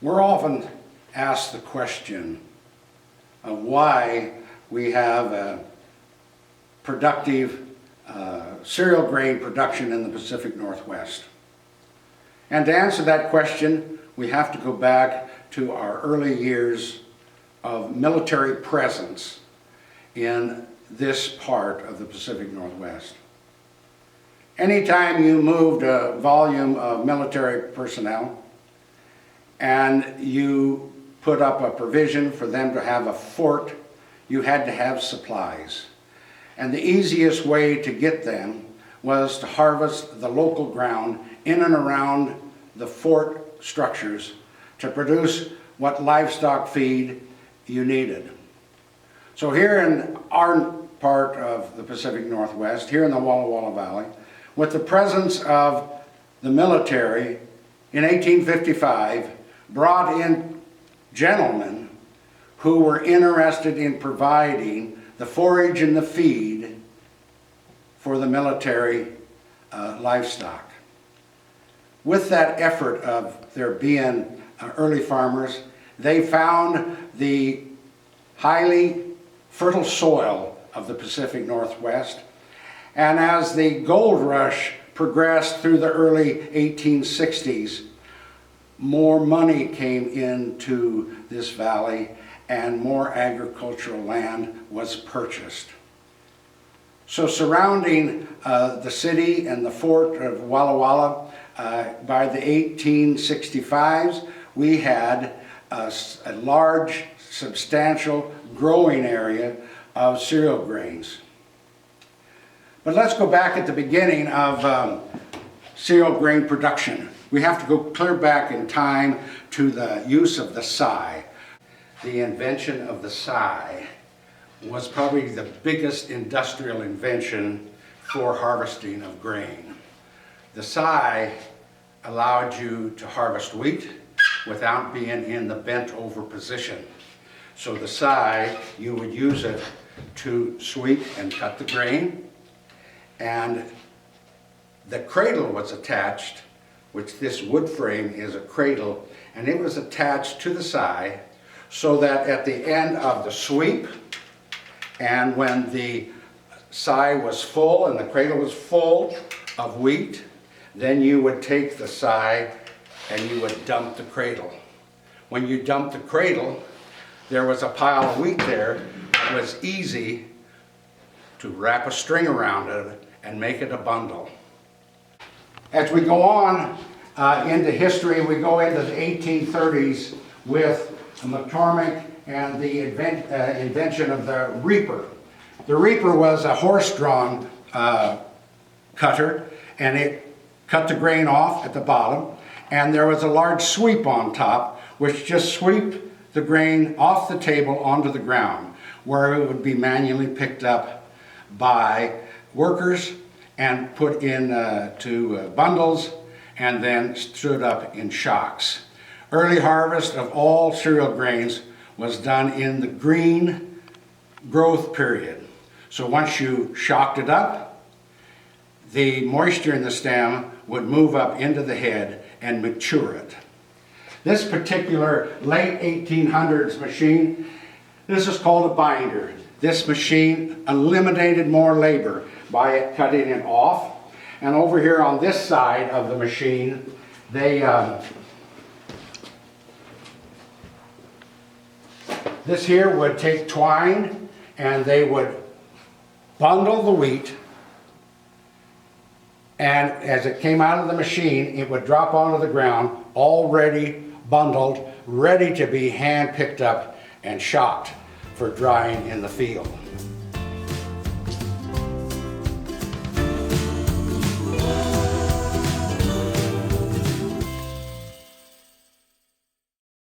We're often asked the question of why we have a productive cereal grain production in the Pacific Northwest. And to answer that question, we have to go back to our early years of military presence in this part of the Pacific Northwest. Anytime you moved a volume of military personnel and you put up a provision for them to have a fort, you had to have supplies. And the easiest way to get them was to harvest the local ground in and around the fort structures to produce what livestock feed you needed. So here in our part of the Pacific Northwest, here in the Walla Valley, with the presence of the military in 1855, brought in gentlemen who were interested in providing the forage and the feed for the military livestock. With that effort of there being early farmers, they found the highly fertile soil of the Pacific Northwest, and as the gold rush progressed through the early 1860s, more money came into this valley and more agricultural land was purchased. So surrounding the city and the fort of Walla Walla, by the 1865s, we had a large, substantial growing area of cereal grains. But let's go back at the beginning of cereal grain production. We have to go clear back in time to the use of the scythe. The invention of the scythe was probably the biggest industrial invention for harvesting of grain. The scythe allowed you to harvest wheat without being in the bent over position. So the scythe, you would use it to sweep and cut the grain, and the cradle was attached, which this wood frame is a cradle, and it was attached to the scythe so that at the end of the sweep, and when the scythe was full and the cradle was full of wheat, then you would take the scythe and you would dump the cradle. When you dumped the cradle, there was a pile of wheat there. It was easy to wrap a string around it and make it a bundle. As we go on into history, we go into the 1830s with McCormick and the invention of the reaper. The reaper was a horse-drawn cutter, and it cut the grain off at the bottom, and there was a large sweep on top, which just swept the grain off the table onto the ground, where it would be manually picked up by workers and put into bundles and then stood up in shocks. Early harvest of all cereal grains was done in the green growth period. So once you shocked it up, the moisture in the stem would move up into the head and mature it. This particular late 1800s machine, this is called a binder. This machine eliminated more labor by it cutting it off. And over here on this side of the machine, this here would take twine and they would bundle the wheat, and as it came out of the machine, it would drop onto the ground, already bundled, ready to be hand picked up and shocked for drying in the field.